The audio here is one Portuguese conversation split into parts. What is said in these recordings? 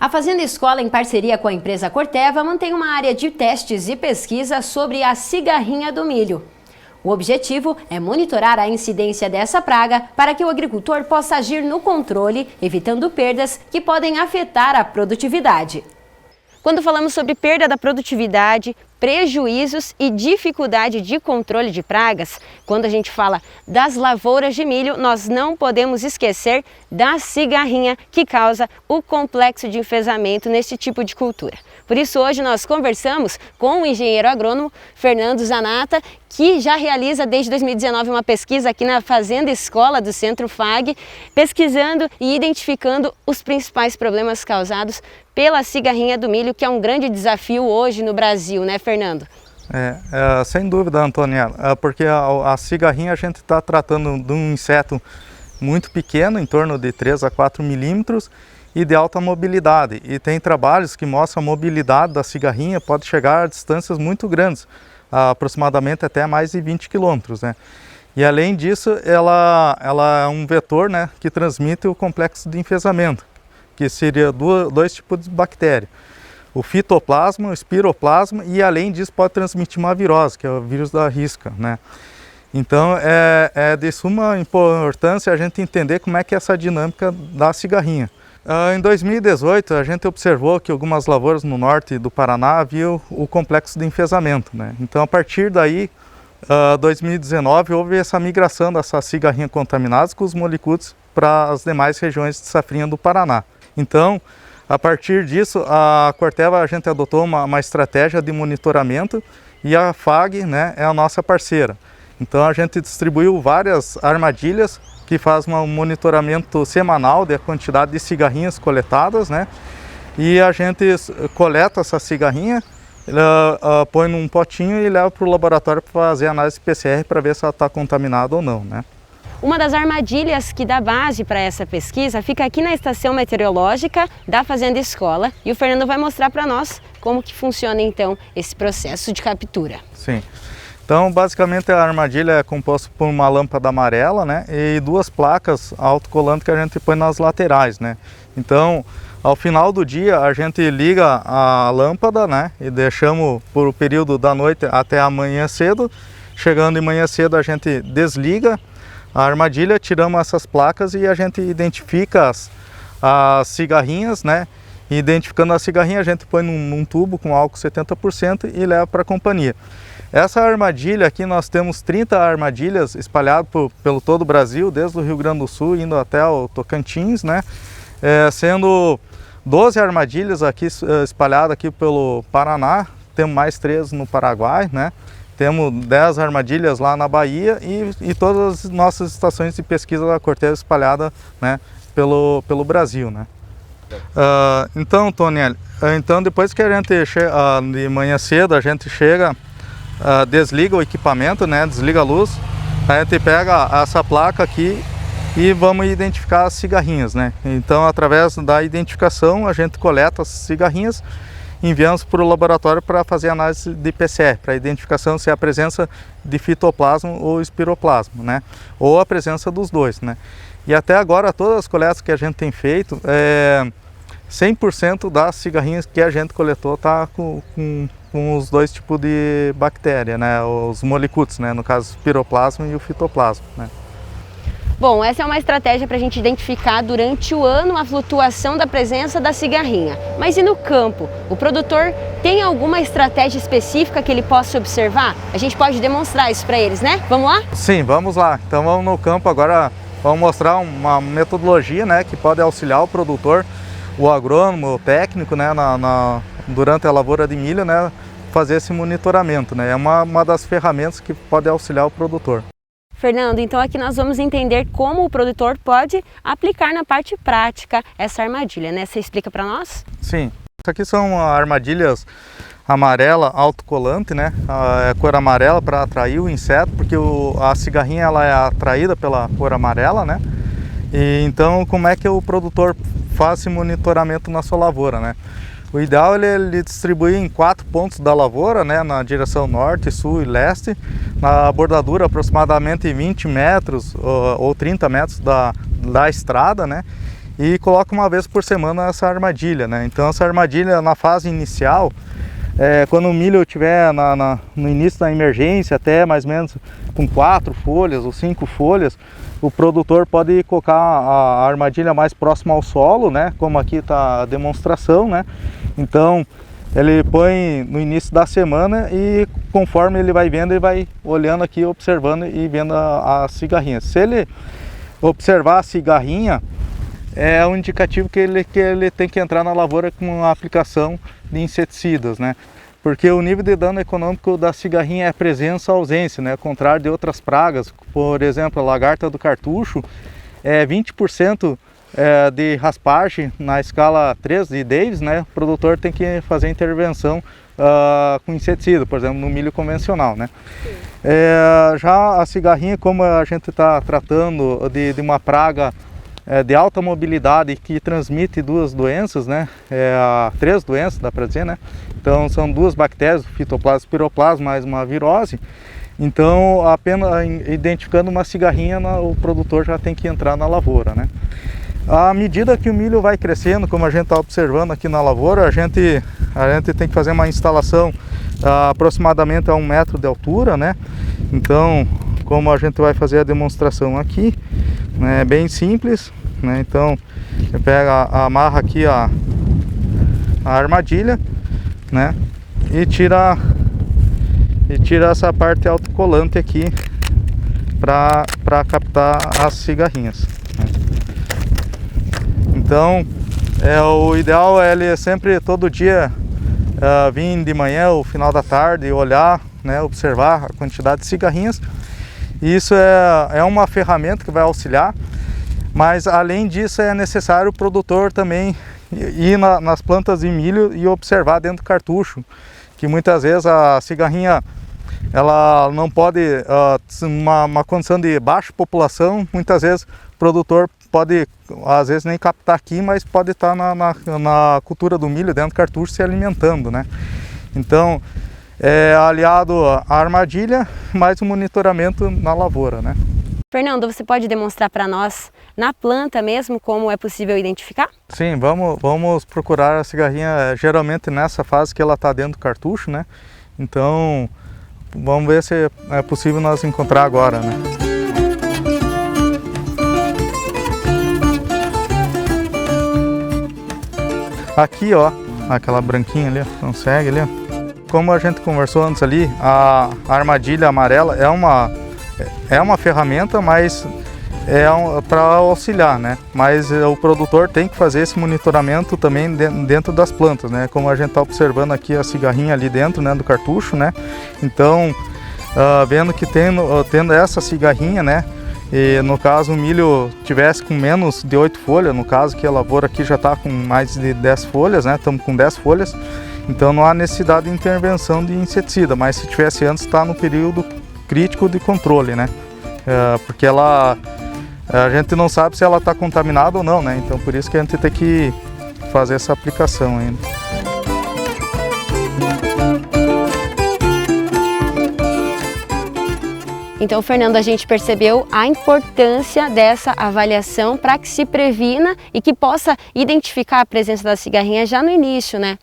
A Fazenda Escola, em parceria com a empresa Corteva, mantém uma área de testes e pesquisa sobre a cigarrinha do milho. O objetivo é monitorar a incidência dessa praga para que o agricultor possa agir no controle, evitando perdas que podem afetar a produtividade. Quando falamos sobre perda da produtividade, prejuízos e dificuldade de controle de pragas, quando a gente fala das lavouras de milho, nós não podemos esquecer da cigarrinha que causa o complexo de enfesamento neste tipo de cultura. Por isso hoje nós conversamos com o engenheiro agrônomo Fernando Zanata, que já realiza desde 2019 uma pesquisa aqui na Fazenda Escola do Centro FAG, pesquisando e identificando os principais problemas causados pela cigarrinha do milho, que é um grande desafio hoje no Brasil, né, Fernando? Sem dúvida, Antoniela, porque a cigarrinha a gente está tratando de um inseto muito pequeno, em torno de 3 a 4 milímetros, e de alta mobilidade. E tem trabalhos que mostram a mobilidade da cigarrinha pode chegar a distâncias muito grandes, aproximadamente até mais de 20 quilômetros, né? E além disso, ela é um vetor, né, que transmite o complexo de enfesamento, que seria dois tipos de bactéria. O fitoplasma, o espiroplasma, e além disso pode transmitir uma virose, que é o vírus da risca, né? Então é de suma importância a gente entender como é que é essa dinâmica da cigarrinha. Em 2018 a gente observou que algumas lavouras no norte do Paraná haviam o complexo de enfesamento, né? Então a partir daí, 2019, houve essa migração dessas cigarrinhas contaminadas com os molicutes para as demais regiões de safrinha do Paraná. Então, a partir disso, a Corteva, a gente adotou uma estratégia de monitoramento e a FAG, né, é a nossa parceira. Então a gente distribuiu várias armadilhas que fazem um monitoramento semanal da quantidade de cigarrinhas coletadas, né? E a gente coleta essa cigarrinha, põe num potinho e leva para o laboratório para fazer análise PCR para ver se ela está contaminada ou não, né? Uma das armadilhas que dá base para essa pesquisa fica aqui na estação meteorológica da Fazenda Escola, e o Fernando vai mostrar para nós como que funciona então esse processo de captura. Sim. Então, basicamente a armadilha é composta por uma lâmpada amarela, né, e 2 placas autocolantes que a gente põe nas laterais, né. Então, ao final do dia a gente liga a lâmpada, né, e deixamos por o período da noite até amanhã cedo. Chegando de manhã cedo a gente desliga a armadilha, tiramos essas placas e a gente identifica as cigarrinhas, né. E identificando a cigarrinha a gente põe num tubo com álcool 70% e leva para a companhia. Essa armadilha aqui, nós temos 30 armadilhas espalhadas pelo todo o Brasil, desde o Rio Grande do Sul indo até o Tocantins, né? Sendo 12 armadilhas aqui espalhadas aqui pelo Paraná, temos mais 3 no Paraguai, né? Temos 10 armadilhas lá na Bahia e todas as nossas estações de pesquisa da Corteva espalhadas, né, pelo Brasil, né? Então, Toniel, depois que a gente chega de manhã cedo, a gente chega, desliga o equipamento, né, desliga a luz, a gente pega essa placa aqui e vamos identificar as cigarrinhas, né? Então, através da identificação, a gente coleta as cigarrinhas, enviamos para o laboratório para fazer análise de PCR, para identificação se é a presença de fitoplasma ou espiroplasma, né? Ou a presença dos dois, né? E até agora, todas as coletas que a gente tem feito, 100% das cigarrinhas que a gente coletou está com os 2 tipos de bactéria, né? Os molicutes, né? No caso, o espiroplasma e o fitoplasma, né? Bom, essa é uma estratégia para a gente identificar durante o ano a flutuação da presença da cigarrinha. Mas e no campo? O produtor tem alguma estratégia específica que ele possa observar? A gente pode demonstrar isso para eles, né? Vamos lá? Sim, vamos lá. Então vamos no campo agora, vamos mostrar uma metodologia, né, que pode auxiliar o produtor, o agrônomo, o técnico, né, durante a lavoura de milho, né, fazer esse monitoramento, né? É uma das ferramentas que pode auxiliar o produtor. Fernando, então aqui nós vamos entender como o produtor pode aplicar na parte prática essa armadilha, né? Você explica para nós? Sim, isso aqui são armadilhas amarela autocolante, né? É cor amarela para atrair o inseto, porque a cigarrinha ela é atraída pela cor amarela, né? E então como é que o produtor faz esse monitoramento na sua lavoura, né? O ideal é ele distribuir em 4 pontos da lavoura, né, na direção norte, sul e leste, na bordadura aproximadamente 20 metros ou 30 metros da estrada, né, e coloca uma vez por semana essa armadilha, né? Então essa armadilha na fase inicial, quando o milho estiver no início da emergência, até mais ou menos com 4 folhas ou 5 folhas, o produtor pode colocar a armadilha mais próxima ao solo, né? Como aqui está a demonstração, né? Então ele põe no início da semana e conforme ele vai vendo, ele vai olhando aqui, observando e vendo a cigarrinha. Se ele observar a cigarrinha, é um indicativo que ele tem que entrar na lavoura com uma aplicação de inseticidas, né? Porque o nível de dano econômico da cigarrinha é presença ou ausência, né? Ao contrário de outras pragas, por exemplo, a lagarta do cartucho, 20% de raspagem na escala 3 de Davis, né? O produtor tem que fazer intervenção com inseticida, por exemplo, no milho convencional, né? Já a cigarrinha, como a gente está tratando de uma praga de alta mobilidade que transmite 2 doenças, né? 3 doenças, dá para dizer, né? Então são 2 bactérias, fitoplasma e piroplasma, mais uma virose. Então, apenas identificando uma cigarrinha, o produtor já tem que entrar na lavoura, né? À medida que o milho vai crescendo, como a gente está observando aqui na lavoura, a gente tem que fazer uma instalação aproximadamente a 1 metro de altura, né? Então, como a gente vai fazer a demonstração aqui, né, é bem simples, né? Então, você pega, amarra aqui a armadilha, né? E tira essa parte autocolante aqui para captar as cigarrinhas. Então, o ideal é ele sempre, todo dia, vir de manhã ou final da tarde e olhar, né, observar a quantidade de cigarrinhas. Isso é uma ferramenta que vai auxiliar, mas além disso é necessário o produtor também ir nas plantas de milho e observar dentro do cartucho, que muitas vezes a cigarrinha ela não pode, uma condição de baixa população, muitas vezes o produtor pode, às vezes nem captar aqui, mas pode estar na cultura do milho dentro do cartucho se alimentando, né? Então, aliado à armadilha, mais um monitoramento na lavoura, né? Fernando, você pode demonstrar para nós, na planta mesmo, como é possível identificar? Sim, vamos procurar a cigarrinha geralmente nessa fase que ela está dentro do cartucho, né? Então, vamos ver se é possível nós encontrar agora, né? Aqui, ó, aquela branquinha ali, consegue ali, ó. Como a gente conversou antes ali, a armadilha amarela é uma ferramenta, mas para auxiliar, né? Mas o produtor tem que fazer esse monitoramento também dentro das plantas, né? Como a gente está observando aqui a cigarrinha ali dentro, né, do cartucho, né? Então, vendo que tendo essa cigarrinha, né? E no caso o milho tivesse com menos de 8 folhas, no caso que a lavoura aqui já está com mais de 10 folhas, né? Estamos com 10 folhas, então não há necessidade de intervenção de inseticida, mas se tivesse antes, está no período crítico de controle, né? Porque a gente não sabe se ela está contaminada ou não, né? Então por isso que a gente tem que fazer essa aplicação ainda. Então, Fernando, a gente percebeu a importância dessa avaliação para que se previna e que possa identificar a presença da cigarrinha já no início, né?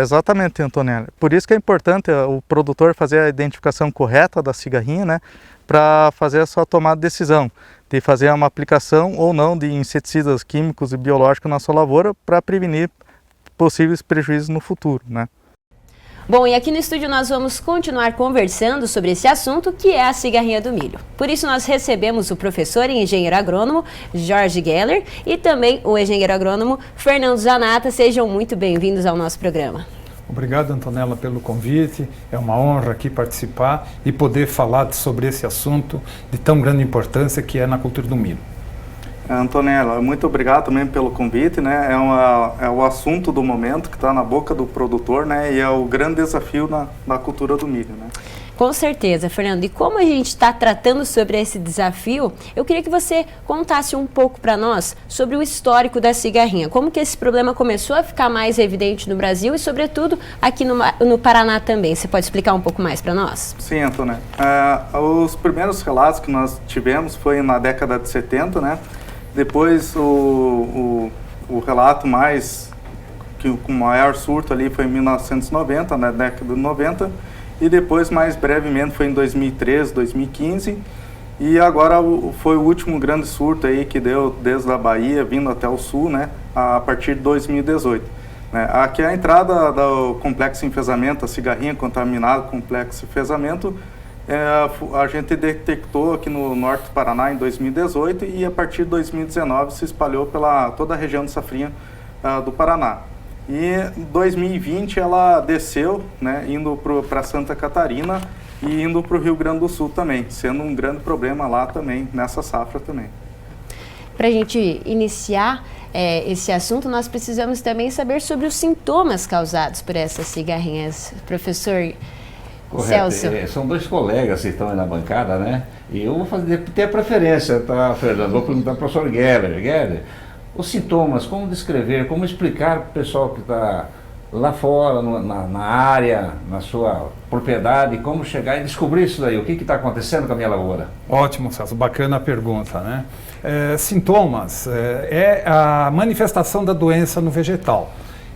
Exatamente, Antonella. Por isso que é importante o produtor fazer a identificação correta da cigarrinha, né? Para fazer a sua tomada de decisão, de fazer uma aplicação ou não de inseticidas químicos e biológicos na sua lavoura para prevenir possíveis prejuízos no futuro, né? Bom, e aqui no estúdio nós vamos continuar conversando sobre esse assunto, que é a cigarrinha do milho. Por isso nós recebemos o professor e engenheiro agrônomo Jorge Geller e também o engenheiro agrônomo Fernando Zanata. Sejam muito bem-vindos ao nosso programa. Obrigado, Antonella, pelo convite. É uma honra aqui participar e poder falar sobre esse assunto de tão grande importância que é na cultura do milho. Antonella, muito obrigado também pelo convite, né? É o assunto do momento que está na boca do produtor, né? E é o grande desafio na cultura do milho, né? Com certeza, Fernando. E como a gente está tratando sobre esse desafio, eu queria que você contasse um pouco para nós sobre o histórico da cigarrinha. Como que esse problema começou a ficar mais evidente no Brasil e, sobretudo, aqui no Paraná também. Você pode explicar um pouco mais para nós? Sim, Antonella. Os primeiros relatos que nós tivemos foi na década de 70, né? Depois o relato com maior surto ali foi em 1990, na década de 90, e depois mais brevemente foi em 2013, 2015, e agora foi o último grande surto aí que deu desde a Bahia, vindo até o sul, né, a partir de 2018. Aqui a entrada do complexo de enfesamento, a cigarrinha contaminada com complexo de enfesamento, a gente detectou aqui no norte do Paraná em 2018 e a partir de 2019 se espalhou pela toda a região de Safrinha do Paraná. E em 2020 ela desceu, né, indo para Santa Catarina e indo para o Rio Grande do Sul também, sendo um grande problema lá também, nessa safra também. Para a gente iniciar esse assunto, nós precisamos também saber sobre os sintomas causados por essas cigarrinhas. Professor Celso. São dois colegas que estão aí na bancada, né? E eu vou ter a preferência, tá, Fernando? Vou perguntar para o professor Geller. Geller, os sintomas, como descrever, como explicar para o pessoal que está lá fora, na área, na sua propriedade, como chegar e descobrir isso daí? O que está acontecendo com a minha lavoura? Ótimo, Celso. Bacana a pergunta, né? Sintomas é a manifestação da doença no vegetal.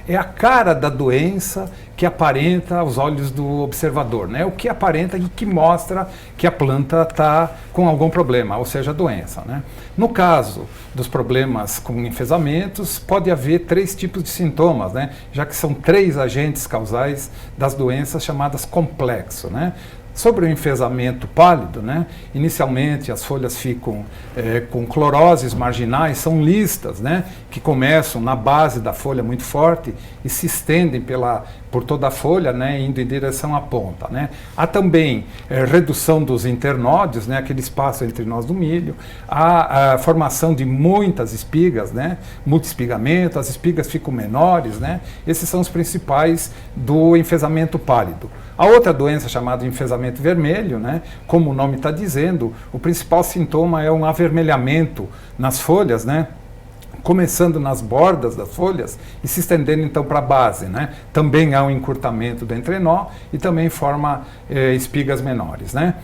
É a cara da doença que aparenta aos olhos do observador, né? O que aparenta e que mostra que a planta está com algum problema, ou seja, a doença, né? No caso dos problemas com enfesamentos, pode haver 3 tipos de sintomas, né? Já que são 3 agentes causais das doenças chamadas complexo, né? Sobre o enfesamento pálido, né? Inicialmente as folhas ficam com cloroses marginais, são listas, né? Que começam na base da folha muito forte e se estendem por toda a folha, né? Indo em direção à ponta, né? Há também redução dos internódios, né? Aquele espaço entre nós do milho, há a formação de muitas espigas, né? Multiespigamento, as espigas ficam menores, né? Esses são os principais do enfesamento pálido. A outra doença chamada enfesamento vermelho, né? Como o nome está dizendo, o principal sintoma é um avermelhamento nas folhas, né? Começando nas bordas das folhas e se estendendo então para a base, né? Também há um encurtamento do entrenó e também forma espigas menores, né?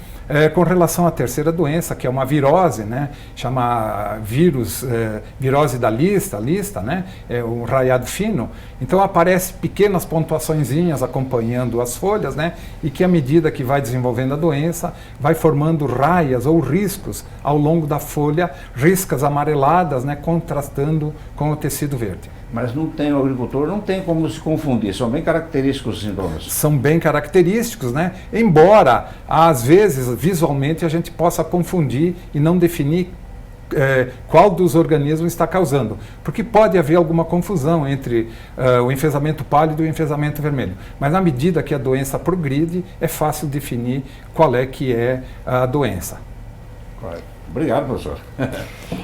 Com relação à terceira doença, que é uma virose, né? Chama virose da lista, né? É um raiado fino. Então aparece pequenas pontuaçõezinhas acompanhando as folhas, né? E que à medida que vai desenvolvendo a doença, vai formando raias ou riscos ao longo da folha, riscas amareladas, né? Contrastando com o tecido verde. Mas o agricultor não tem como se confundir, são bem característicos os sintomas. São bem característicos, né? Embora, às vezes, visualmente, a gente possa confundir e não definir qual dos organismos está causando. Porque pode haver alguma confusão entre o enfesamento pálido e o enfesamento vermelho. Mas na medida que a doença progride, é fácil definir qual é que é a doença. Obrigado, professor.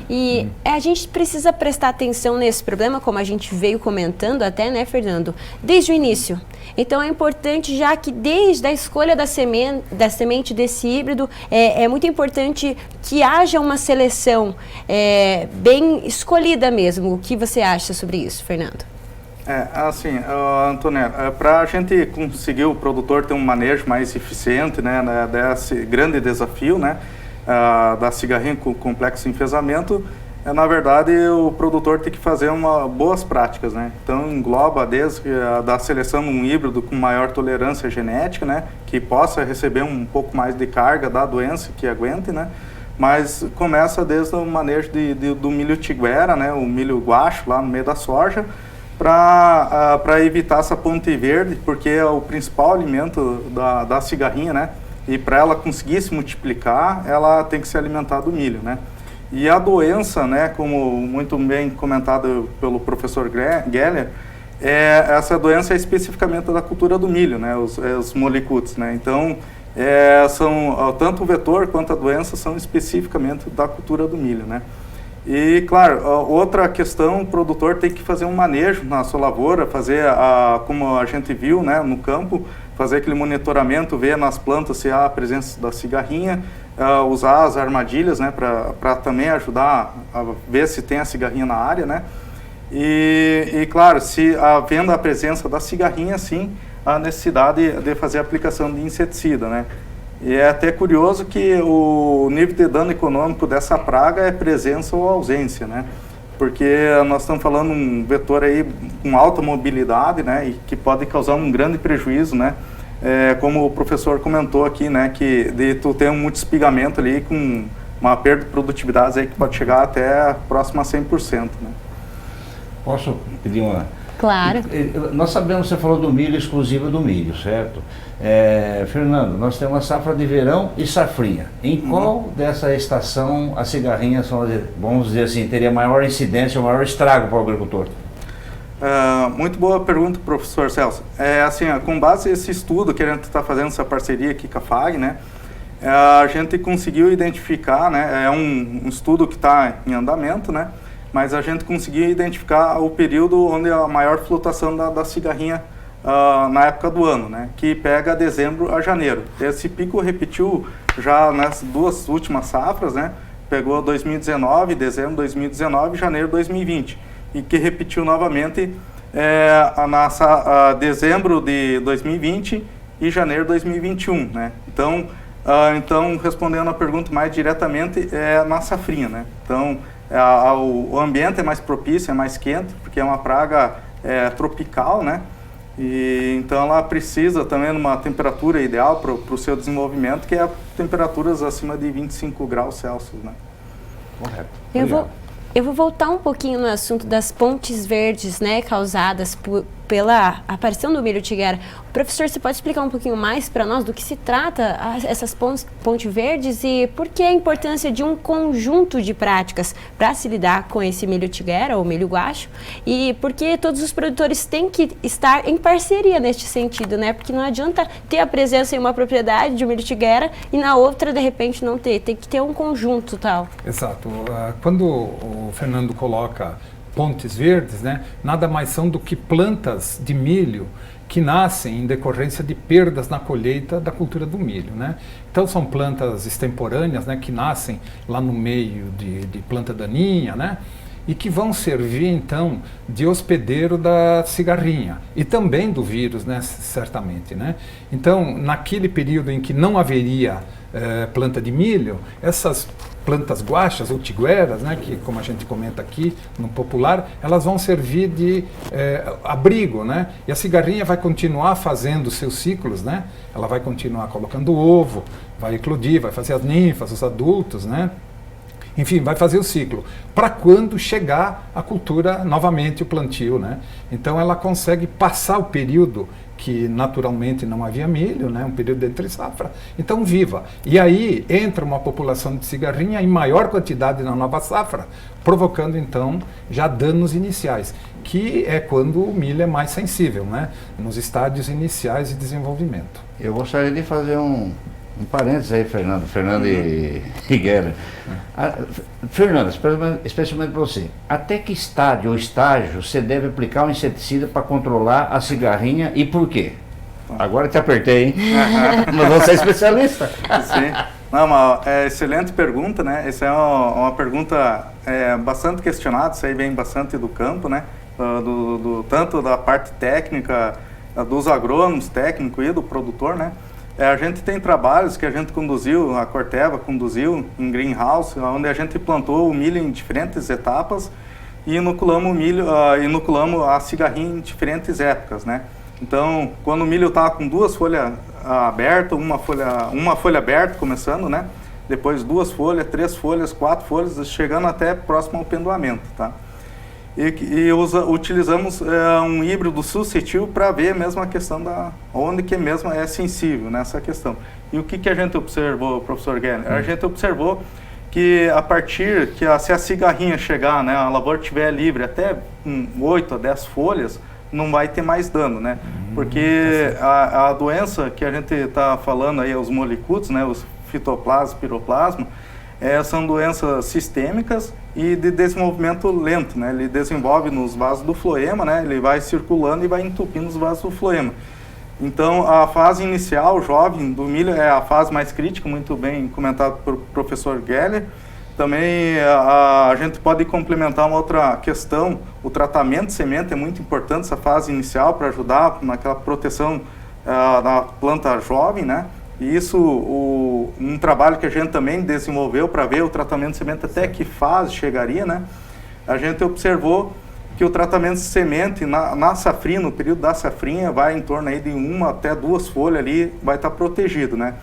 E a gente precisa prestar atenção nesse problema, como a gente veio comentando até, né, Fernando, desde o início. Então é importante, já que desde a escolha da semente desse híbrido, é muito importante que haja uma seleção bem escolhida mesmo. O que você acha sobre isso, Fernando? Assim, Antonella, para a gente conseguir o produtor ter um manejo mais eficiente, né, desse grande desafio, né, da cigarrinha com complexo enfesamento, na verdade o produtor tem que fazer boas práticas, né? Então engloba desde da seleção de um híbrido com maior tolerância genética, né? Que possa receber um pouco mais de carga da doença, que aguente, né? Mas começa desde o manejo do milho tiguera, né? O milho guacho lá no meio da soja, para evitar essa ponte verde, porque é o principal alimento da cigarrinha, né? E para ela conseguir se multiplicar, ela tem que se alimentar do milho, né? E a doença, né, como muito bem comentado pelo professor Geller, essa doença é especificamente da cultura do milho, né? Os molicutes, né? Então, tanto o vetor quanto a doença são especificamente da cultura do milho, né? E, claro, outra questão, o produtor tem que fazer um manejo na sua lavoura, fazer, como a gente viu, né, no campo, fazer aquele monitoramento, ver nas plantas se há a presença da cigarrinha, usar as armadilhas, né, para também ajudar a ver se tem a cigarrinha na área, né? E claro, se havendo a presença da cigarrinha, sim, a necessidade de fazer a aplicação de inseticida, né? E é até curioso que o nível de dano econômico dessa praga é presença ou ausência, né? Porque nós estamos falando um vetor aí com alta mobilidade, né? E que pode causar um grande prejuízo, né? Como o professor comentou aqui, né? Que de tu ter um multi-espigamento ali com uma perda de produtividade aí que pode chegar até próximo a 100%, né? Posso pedir uma... Claro. Nós sabemos, você falou do milho, exclusivo do milho, certo? Fernando, nós temos uma safra de verão e safrinha. Em qual dessa estação as cigarrinhas são, vamos dizer assim, teria maior incidência, maior estrago para o agricultor? Muito boa pergunta, professor Celso. Assim, com base nesse estudo que a gente está fazendo, essa parceria aqui com a FAG, né? A gente conseguiu identificar, né? É um estudo que está em andamento, né? Mas a gente conseguiu identificar o período onde a maior flutuação da cigarrinha na época do ano, né? Que pega dezembro a janeiro. Esse pico repetiu já nas duas últimas safras, né? Pegou 2019, dezembro de 2019 e janeiro de 2020. E que repetiu novamente dezembro de 2020 e janeiro de 2021, né? Então, respondendo a pergunta mais diretamente, na safrinha, né? Então, o ambiente é mais propício, é mais quente, porque é uma praga tropical, né? E então ela precisa também de uma temperatura ideal para o seu desenvolvimento, que é temperaturas acima de 25 graus Celsius, né? Correto. Eu vou voltar um pouquinho no assunto das pontes verdes, né, causadas pela aparição do milho tiguera. Professor, você pode explicar um pouquinho mais para nós do que se trata essas pontes verdes e por que a importância de um conjunto de práticas para se lidar com esse milho tiguera ou milho guacho e por que todos os produtores têm que estar em parceria neste sentido, né? Porque não adianta ter a presença em uma propriedade de milho tiguera e na outra, de repente, não ter. Tem que ter um conjunto tal. Exato. Quando o Fernando coloca pontes verdes, né, nada mais são do que plantas de milho que nascem em decorrência de perdas na colheita da cultura do milho, né? Então são plantas extemporâneas, né, que nascem lá no meio de planta daninha, né? E que vão servir então de hospedeiro da cigarrinha e também do vírus, né, certamente, né? Então, naquele período em que não haveria planta de milho, essas plantas guachas ou tigueras, né, que como a gente comenta aqui no popular, elas vão servir de abrigo, né? E a cigarrinha vai continuar fazendo seus ciclos, né? Ela vai continuar colocando ovo, vai eclodir, vai fazer as ninfas, os adultos, né? Enfim, vai fazer o ciclo, para quando chegar a cultura novamente, o plantio, né? Então ela consegue passar o período que naturalmente não havia milho, né? Um período de entre safra, então viva. E aí entra uma população de cigarrinha em maior quantidade na nova safra, provocando então já danos iniciais, que é quando o milho é mais sensível, né? Nos estádios iniciais de desenvolvimento. Eu gostaria de fazer um parênteses aí, Fernando e Guerra. Fernando, especialmente para você, até que estádio ou estágio você deve aplicar um inseticida para controlar a cigarrinha e por quê? Agora te apertei, hein? Mas você é especialista. Sim. Não, uma excelente pergunta, né? Essa é uma pergunta bastante questionada, isso aí vem bastante do campo, né? Tanto da parte técnica, dos agrônomos técnicos e do produtor, né? A gente tem trabalhos que a gente conduziu, a Corteva conduziu em greenhouse, onde a gente plantou o milho em diferentes etapas e inoculamos o milho, inoculamos a cigarrinha em diferentes épocas, né? Então, quando o milho estava com duas folhas abertas, uma folha aberta começando, né? Depois 2 folhas, 3 folhas, 4 folhas, chegando até próximo ao pendoamento, tá? Utilizamos um híbrido suscetível para ver mesmo a questão onde que mesmo é sensível nessa questão. E o que a gente observou, professor Guilherme? A gente observou que a partir que se a cigarrinha chegar, né, a lavoura estiver livre até 8 a 10 folhas, não vai ter mais dano, né? Porque a doença que a gente está falando aí, os molicutos, né, os fitoplasma, piroplasma, são doenças sistêmicas e de desenvolvimento lento, né? Ele desenvolve nos vasos do floema, né? Ele vai circulando e vai entupindo os vasos do floema. Então, a fase inicial, jovem, do milho é a fase mais crítica, muito bem comentado pelo professor Geller. Também a gente pode complementar uma outra questão, o tratamento de semente é muito importante, essa fase inicial, para ajudar naquela proteção da planta jovem, né? E isso, um trabalho que a gente também desenvolveu para ver o tratamento de semente até que fase chegaria, né? A gente observou que o tratamento de semente na safrinha, no período da safrinha, vai em torno aí de 1 até 2 folhas ali, vai estar protegido, né?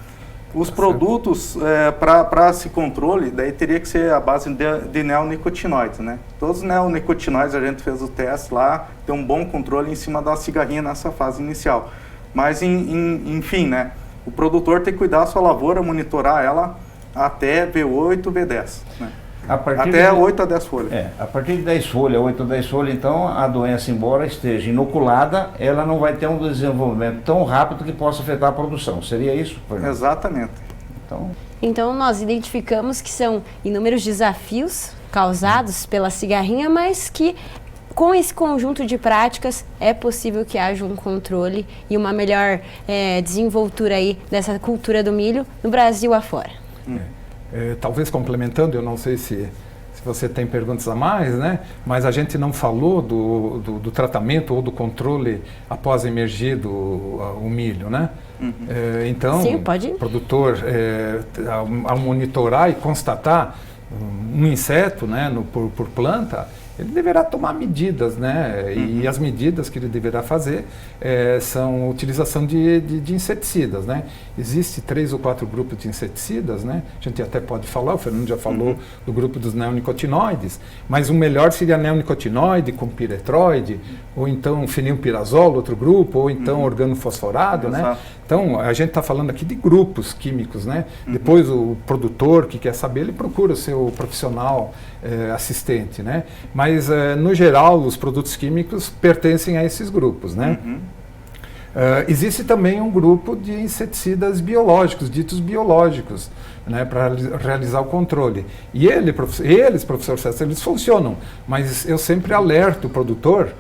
Os produtos para esse controle, daí teria que ser a base de neonicotinoides, né? Todos os neonicotinoides, a gente fez o teste lá, tem um bom controle em cima da cigarrinha nessa fase inicial. Mas, enfim, né? O produtor tem que cuidar da sua lavoura, monitorar ela até V8, V10, né? Até 8 a 10 folhas. A partir de 10 folhas, 8 a 10 folhas, então a doença, embora esteja inoculada, ela não vai ter um desenvolvimento tão rápido que possa afetar a produção. Seria isso, Fernando? Exatamente. Então nós identificamos que são inúmeros desafios causados pela cigarrinha, mas que com esse conjunto de práticas é possível que haja um controle e uma melhor desenvoltura aí dessa cultura do milho no Brasil afora. Talvez complementando, eu não sei se você tem perguntas a mais, né? Mas a gente não falou do tratamento ou do controle após emergido o milho, né? Então, sim, pode. O produtor, ao monitorar e constatar um inseto, né, por planta, ele deverá tomar medidas, né? E as medidas que ele deverá fazer são a utilização de inseticidas, né? Existem 3 ou 4 grupos de inseticidas, né? A gente até pode falar, o Fernando já falou do grupo dos neonicotinoides, mas o melhor seria neonicotinoide com piretroide, ou então fenilpirazol, outro grupo, ou então organofosforado, né? Então, a gente está falando aqui de grupos químicos, né? Depois o produtor que quer saber, ele procura o seu profissional assistente, né? Mas, no geral, os produtos químicos pertencem a esses grupos, né? Existe também um grupo de inseticidas biológicos, ditos biológicos, né, para realizar o controle. E eles, professor Celso, eles funcionam, mas eu sempre alerto o produtor,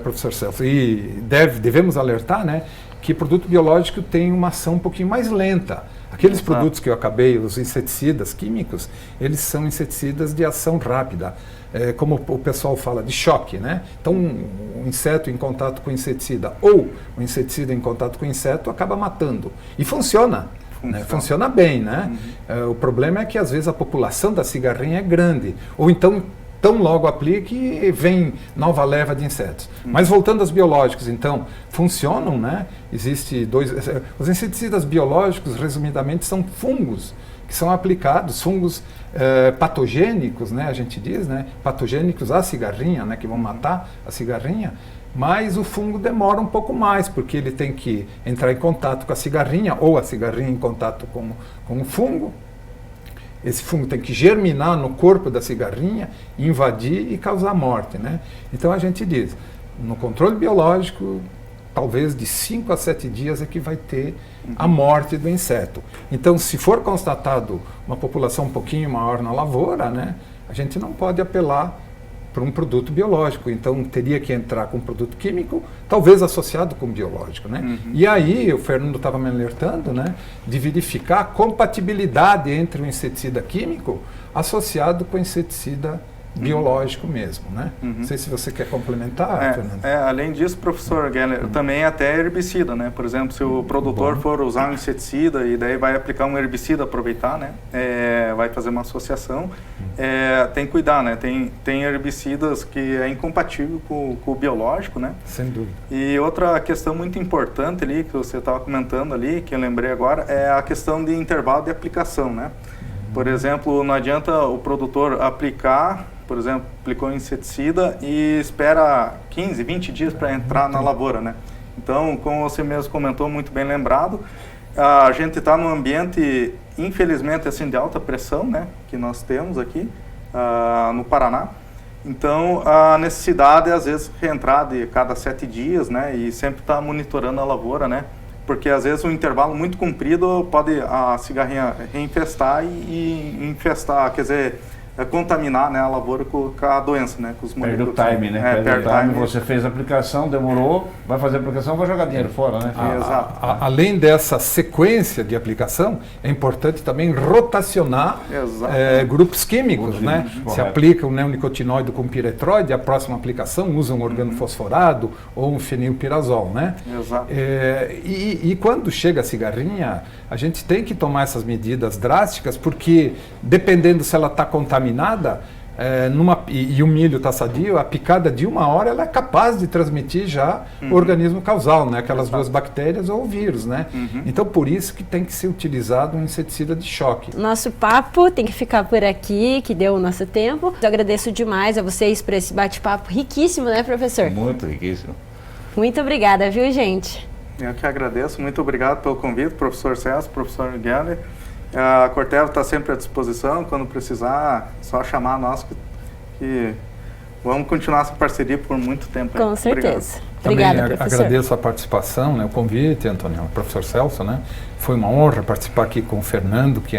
professor Celso, e devemos alertar, né, que produto biológico tem uma ação um pouquinho mais lenta. Aqueles produtos que eu acabei, os inseticidas químicos, eles são inseticidas de ação rápida, como o pessoal fala, de choque, né? Então, um inseto em contato com inseticida ou um inseticida em contato com inseto acaba matando. E funciona. Né? Funciona bem, né? O problema é que às vezes a população da cigarrinha é grande, ou então tão logo aplique, vem nova leva de insetos. Mas voltando aos biológicos, então, funcionam, né? Existe os inseticidas biológicos, resumidamente, são fungos que são aplicados, fungos patogênicos, né? A gente diz, né? Patogênicos à cigarrinha, né? Que vão matar a cigarrinha. Mas o fungo demora um pouco mais, porque ele tem que entrar em contato com a cigarrinha, ou a cigarrinha em contato com o fungo. Esse fungo tem que germinar no corpo da cigarrinha, invadir e causar morte, né? Então a gente diz, no controle biológico, talvez de 5 a 7 dias é que vai ter a morte do inseto. Então, se for constatado uma população um pouquinho maior na lavoura, né, a gente não pode apelar para um produto biológico, então teria que entrar com um produto químico, talvez associado com biológico, né? E aí, o Fernando estava me alertando, né, de verificar a compatibilidade entre o inseticida químico associado com o inseticida biológico mesmo, né? Não sei se você quer complementar, Fernando. Além disso, professor Geller, também até herbicida, né? Por exemplo, se o produtor for usar um inseticida e daí vai aplicar um herbicida, aproveitar, né? Vai fazer uma associação, tem que cuidar, né? Tem herbicidas que é incompatível com o biológico, né? Sem dúvida. E outra questão muito importante ali, que você estava comentando ali, que eu lembrei agora, é a questão de intervalo de aplicação, né? Por exemplo, não adianta o produtor aplicar, por exemplo, aplicou um inseticida e espera 15, 20 dias para entrar na lavoura, né? Então, como você mesmo comentou, muito bem lembrado, a gente está num ambiente, infelizmente, assim, de alta pressão, né? Que nós temos aqui no Paraná. Então, a necessidade é, às vezes, reentrar de cada 7 dias, né? E sempre estar monitorando a lavoura, né? Porque, às vezes, um intervalo muito comprido pode a cigarrinha reinfestar e infestar, quer dizer, contaminar, né, a lavoura com a doença, né, com os Perde o moléculas. time, né? Perde o time. Você fez a aplicação, demorou, vai fazer a aplicação, vai jogar dinheiro fora, né? Exato. Além dessa sequência de aplicação, é importante também rotacionar grupos químicos, né? Correto. Se aplica um neonicotinoide com piretróide, a próxima aplicação usa um organofosforado ou um fenilpirazol, né? Exato. E quando chega a cigarrinha, a gente tem que tomar essas medidas drásticas, porque dependendo se ela está contaminada, e o milho está sadio, a picada de 1 hora ela é capaz de transmitir já o organismo causal, né? Aquelas duas bactérias ou o vírus, né? Então, por isso que tem que ser utilizado um inseticida de choque. Nosso papo tem que ficar por aqui, que deu o nosso tempo. Eu agradeço demais a vocês por esse bate-papo riquíssimo, né, professor? Muito riquíssimo. Muito obrigada, viu, gente? Eu que agradeço, muito obrigado pelo convite, professor Celso, professor Geller. A Corteva está sempre à disposição, quando precisar, só chamar nós que vamos continuar essa parceria por muito tempo. Com certeza. Obrigada, Obrigada, professor. agradeço a participação, né, o convite, Antônio, o professor Celso, né? Foi uma honra participar aqui com o Fernando, que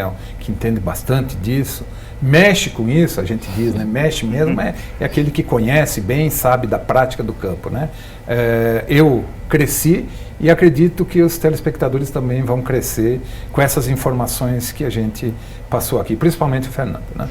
entende bastante disso, mexe com isso, a gente diz, né? Mexe mesmo, é aquele que conhece bem, sabe da prática do campo, né? Eu cresci e acredito que os telespectadores também vão crescer com essas informações que a gente passou aqui, principalmente o Fernando, né?